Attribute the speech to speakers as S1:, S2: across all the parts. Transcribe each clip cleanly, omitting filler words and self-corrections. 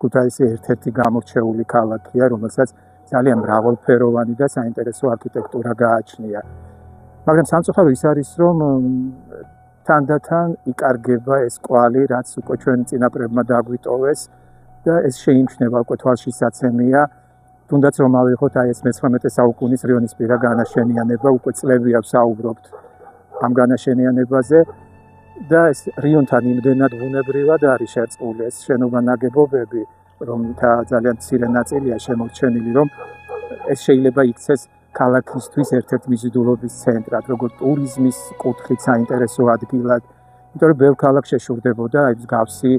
S1: ქუთაისი ერთ-ერთი გამორჩეული ქალაქია, რომელსაც ძალიან მრავალფეროვანი და საინტერესო არქიტექტურა გააჩნია. მაგრამ სამწუხარო ის არის, რომ თანდათან იკარგება ეს კვალი, რაც უკვე ჩვენ წინაპრებმა დაგვიტოვეს და ეს შეიმჩნევა უკვე თვალშისაცემია. თუნდაც რომ ავიღოთ ეს 19 საუკუნის რიონისპირა განაშენიანება, უკვე წლებია ვსაუბრობთ ამ განაშენიანებაზე და ეს რიონთან იმდენად ბუნებრივად არის შერწყმული ეს შენობა-ნაგებობები, რომელთა ძალიან მცირე ნაწილია შემორჩენილი, რომ ეს შეიძლება იქცეს ქალაქისთვის ერთ-ერთ მიზიდულობის ცენტრად, როგორც ტურიზმის კუთხით საინტერესო ადგილად, იმიტომ რომ ბევრ ქალაქს შეშურდებოდა აი მსგავსი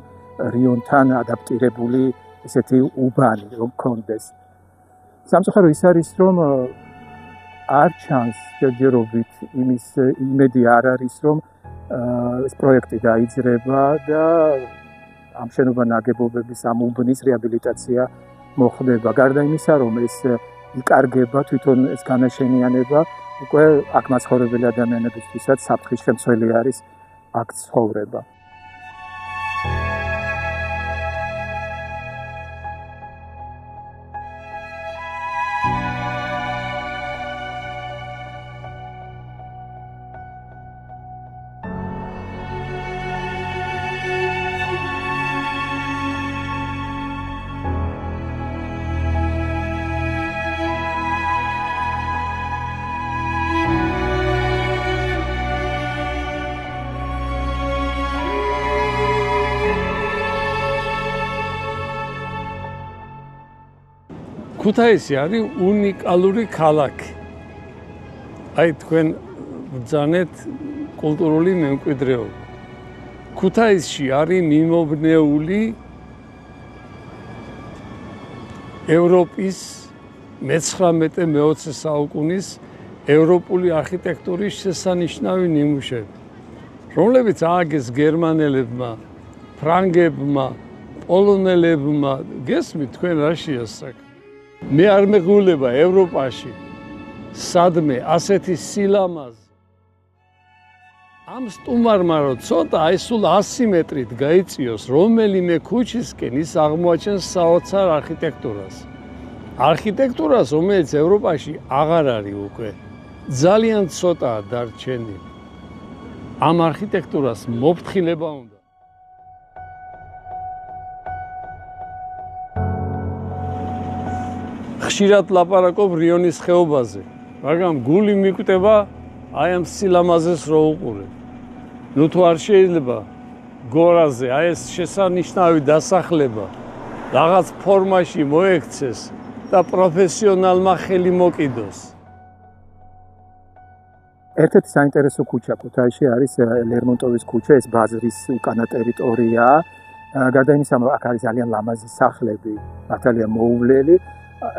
S1: რიონთან ადაპტირებული ესეთი უბანი რომ გქონდეს. სამწუხარო ის არის, რომ არ ჩანს ჯერჯერობით იმის იმედი არ არის, რომ ეს პროექტი დაიძრება და ამ შენობა-ნაგებობების ამ უბნის რეაბილიტაცია მოხდება. გარდა იმისა, რომ ეს იკარგება თვითონ ეს განაშენიანება, უკვე აქ მაცხოვრებელი ადამიანებისთვისაც საფრთხის შემცველი არის აქ ცხოვრება.
S2: ქუთაისი არის უნიკალური ქალაქი. აი თქვენ ბრძანეთ კულტურული მემკვიდრეობა. ქუთაისში არის მიმობნეული ევროპის 19-20 საუკუნის ევროპული არქიტექტურის შესანიშნავი ნიმუშები, რომლებიც ააგეს გერმანელებმა, ფრანგებმა, პოლონელებმა. გესმით თქვენ რაშია საქმე? მე არ მეღულება ევროპაში სადმე ასეთი სილამაზე. ამ სტუმარმა რო ცოტა აი სულ 100 მეტრით გაიწიოს რომელიმე ქუჩისკენ, ის აღმოაჩენს საოცარ არქიტექტურას. არქიტექტურას, რომელიც ევროპაში აღარ არის უკვე. ძალიან ცოტაა დარჩენილი. ამ არქიტექტურას მოფრთხილება უნდა. ხშირად ლაპარაკობ რიონის ხეობაზე, მაგრამ გული მიკვდება აი ამ სილამაზეს რო უყურებ. ნუ თუ არ შეიძლება გორაზე აი ეს შესანიშნავი დასახლება რაღაც ფორმაში მოექცეს და პროფესიონალმა ხელი მოკიდოს.
S1: ერთ-ერთი საინტერესო ქუჩა ქუთაისში არის ლერმონტოვის ქუჩა, ეს ბაზრის უკანა ტერიტორიაა. გარდა იმისა, აქ არის ძალიან ლამაზი სახლები, მართალია მოუვლელი.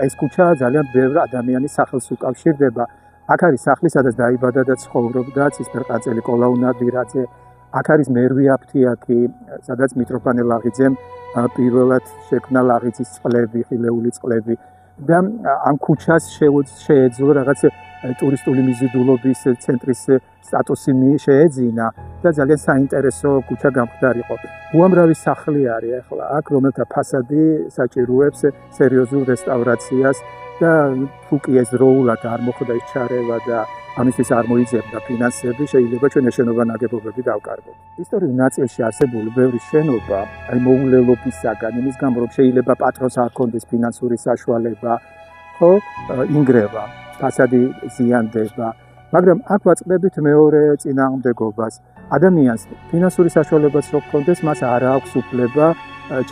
S1: ეს ქუჩა ძალიან ბევრ ადამიანის სახელს უკავშირდება. აქ არის სახლი, სადაც დაიბადა და ცხოვრობდა ცისფერყანწელი კოლაუ ნადირაძე. აქ არის მერვე აფთიაქი, სადაც მიტროფანე ლაღიძემ პირველად შექმნა ლაღიძის წყლები, ხილეული წყლები. და ამ ქუჩას შეეძლო რაღაც ტურისტული მიზიდულობის ცენტრის სტატუსი შეეძინა და ძალიან საინტერესო ქუჩა გამხდარიყო. უამრავი სახლი არის ახლა აქ, რომელთა ფასადი საჭიროებს სერიოზულ რესტავრაციას და თუ კი ეს დროულად არ მოხდა ის ჩარევა და ამისთვის არ მოიძებნა ფინანსები, შეიძლება ჩვენ შენობა-ნაგებობები დავკარგოთ. ისტორიულ ნაწილში არსებული ბევრი შენობა, აი მოულელობისაგან, იმის გამო რომ შეიძლება პატრონს არ ჰქონდეს ფინანსური საშუალება, ხო, ინგრევა, ფასადი ზიანდება, მაგრამ აქ ვაწყდებით მეორე წინააღმდეგობას. ადამიანს ფინანსური საშუალებაც რო ჰქონდეს, მას არ აქვს უფლება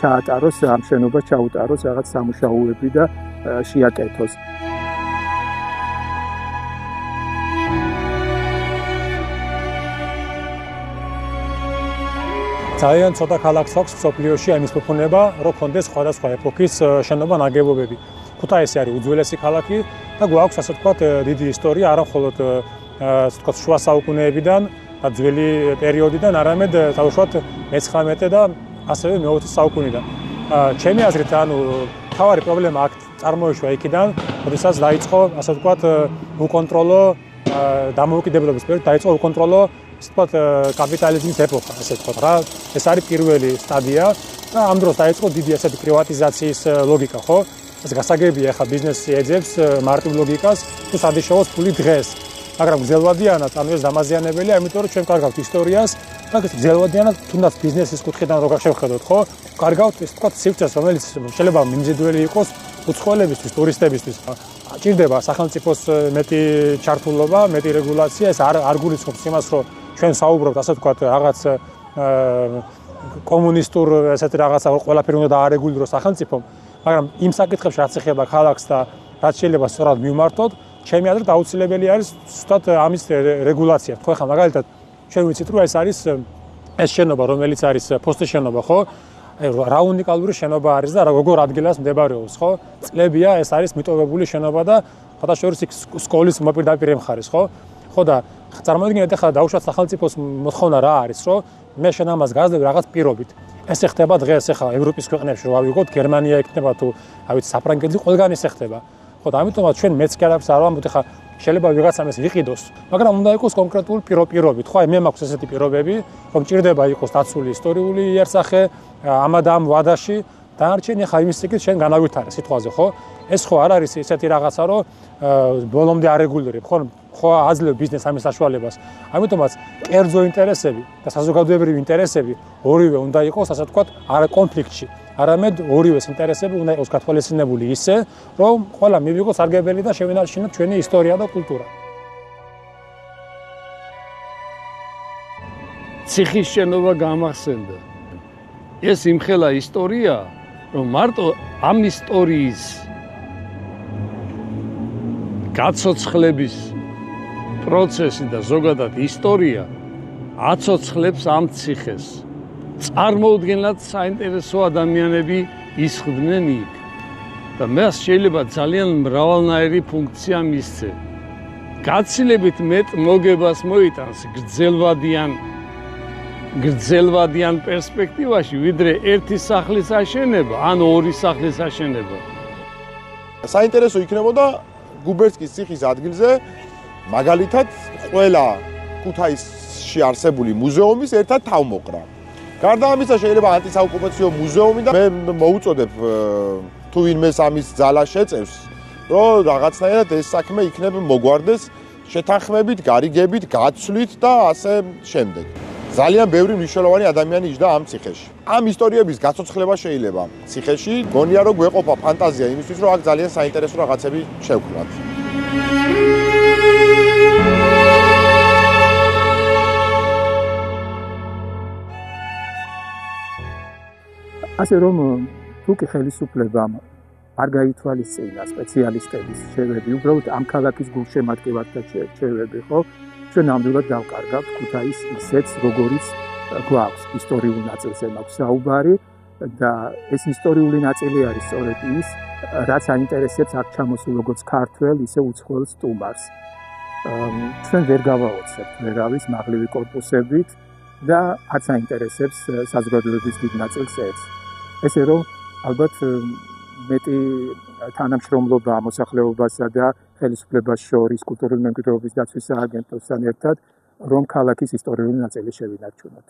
S1: ჩაატაროს ამ შენობას, ჩაუტაროს რაღაც სამუშაოები და შეაკეთოს.
S3: ძალიან ცოტა ქალაქს აქვს მსოფლიოში ამის ფუფუნება, რომ ჰქონდეს სხვადასხვა ეპოქის შენობა-ნაგებობები. ქუთაისი არის უძველესი ქალაქი და გვაქვს ასე ვთქვათ დიდი ისტორია, არა მხოლოდ ასე ვთქვათ შუა საუკუნეებიდან და ძველი პერიოდიდან, არამედ თავშოთ 19 და ასევე მე-20 საუკუნიდან. ჩემი აზრით, ანუ თავარი პრობლემა აქ წარმოიშვა იქიდან, როდესაც დაიწყო ასე ვთქვათ უკონტროლო დამოუკიდებლობის პერიოდი, დაიწყო უკონტროლო ასე ვთქვათ კაპიტალიზმის ეპოქა, ასე ვთქვათ რა. ეს არის პირველი სტადია და ამ დროს დაიწყო დიდი ესეთი პრივატიზაციის ლოგიკა, ხო? ეს გასაგებია ახლა ბიზნესი ეძებს მარტივ ლოგიკას, თუ სადიშოვოს ფული დღეს. მაგრამ გრძელვადიანად ანუ ეს დამაზიანებელია, იმიტომ რომ ჩვენ კარგავთ ისტორიას და გრძელვადიანად თუნდაც ბიზნესის კუთხიდან როგორ შევხედოთ, ხო? კარგავთ ეს თქვა სივრცეს, რომელიც შეიძლება მიმზიდველი იყოს უცხოელებისთვის, ტურისტებისთვის. ჭირდება სახელმწიფოს მეტი ჩართულობა, მეტი რეგულაცია, ეს არ გულისხმობს იმას, რომ ჩვენ საუბრობთ, ასე ვთქვათ, რაღაც კომუნისტურ ესეთი რაღაცა ყველაფერი უნდა დაარეგულიროს სახელმწიფომ, მაგრამ იმ საკითხებში რაც ეხება ქალაქს და რაც შეიძლება სწორად მივმართოთ, ჩემი აზრით აუცილებელი არის ზუსტად ამის რეგულაცია. ხო, ახლა მაგალითად ჩვენ ვიცით, რომ ეს არის ეს შენობა, რომელიც არის ფოსტის შენობა, ხო? რა უნიკალური შენობა არის და როგორ ადგილას მდებარეობს, ხო? წლებია ეს არის მიტოვებული შენობა და ფათაშორის სკოლის მოპირდაპირე მხარეს, ხო? ხო და წარმოიდგინეთ ახლა დაუშვათ სახელმწიფოს მოთხოვნა რა არის, რომ მე შენ ამას გაზრდები რაღაც პირობით. ეს ეხება დღეს ახლა ევროპის ქვეყნებში, რა ვიგოთ, გერმანია იქნება თუ, რა ვიცი, საფრანგეთი, ყველგან ეს ეხება. ხო და ამიტომაც ჩვენ მეც კი არაფერს არ ვამბობთ, ახლა შეიძლება ვიღაცამ ეს ვიყიდოს, მაგრამ უნდა იყოს კონკრეტული პირობით. ხო, აი მე მაქვს ესეთი პირობები, რომ ჭირდება იყოს დაცული ისტორიული იერსახე, ამადამ ვადაში, დანარჩენი ახლა იმის წიგნით შენ განავითარე სიტყვაზე, ხო? ეს ხო არ არის ესეთი რაღაცა, რომ ბოლომდე არეგულირებ, ხო აძლევ ბიზნეს ამის საშუალებას. ამიტომაც კერძო ინტერესები და საზოგადოებრივი ინტერესები ორივე უნდა იყოს, ასე ვთქვათ, არ კონფლიქტში. არამედ ორივეს ინტერესები უნდა იყოს გათვალისწინებული ისე, რომ ყველა მივიღოს სარგებელი და შევინარჩუნოთ ჩვენი ისტორია და კულტურა.
S2: ციხის შენობა გამახსენდა. ეს იმხელა ისტორია, რომ მარტო ამ ისტორიის გაცოცხლების პროცესი და ზოგადად ისტორია აცოცხლებს ამ ციხეს. წარმოუდგენლად საინტერესო ადამიანები ისხდნენ იქ და მას შეიძლება ძალიან მრავალნაირი ფუნქცია მისცე. გაცილებით მეტ მოგებას მოიტანს გრძელვადიან პერსპექტივაში, ვიდრე ერთი სახლის აშენება ან ორი სახლის აშენება.
S4: საინტერესო იქნებოდა გუბერსკის ციხის ადგილზე მაგალითად ყველა ქუთაისში არსებული მუზეუმის ერთად თავმოყრა. გარდა ამისა შეიძლება ანტისაოკუპაციო მუზეუმი და მე მოუწოდებ თუ ვინმეს ამის ძალა შეწევს, რომ რაღაცნაირად ეს საქმე იქნება მოგვარდეს შეთანხმებით, გარიგებით, გაცვლით და ასე შემდეგ. ძალიან ბევრი მნიშვნელოვანი ადამიანი იჯდა ამ ციხეში. ამ ისტორიების გაცოცხლება შეიძლება ციხეში, გონია რომ გვეყოფა ფანტაზია იმისთვის, რომ აქ ძალიან საინტერესო რაღაცები შევქმნათ.
S1: ასე რომ თუ კი ხელისუფლებამ არ გაითვალისწინა სპეციალისტების შევები, უბრალოდ ამ ქალაქის გულშემატკივართა შევები, ხო? ჩვენ ნამდვილად დავკარგავთ ქუთაის ისეც, როგორიც გვაქვს ისტორიულ ნაწილზე მაქვს საუბარი და ეს ისტორიული ნაწილი არის სწორედ ის, რაც აინტერესებს აქ ჩამოსულ როგორც ქართველ, ისე უცხოელ სტუმარს. ჩვენ ვერ გავაოცებთ ვერავის მაღლივი კორპუსებით და არც აინტერესებს საზოგადოების დიდ ნაწილს ეს. ესე რომ ალბათ მეტი თანამშრომლობა მოსახლეობასა და ხელისუფლებას შორის კულტურული მემკვიდრეობის დაცვის სააგენტოსთან ერთად, რომ ქალაქის ისტორიული ნაწილი შევინარჩუნოთ.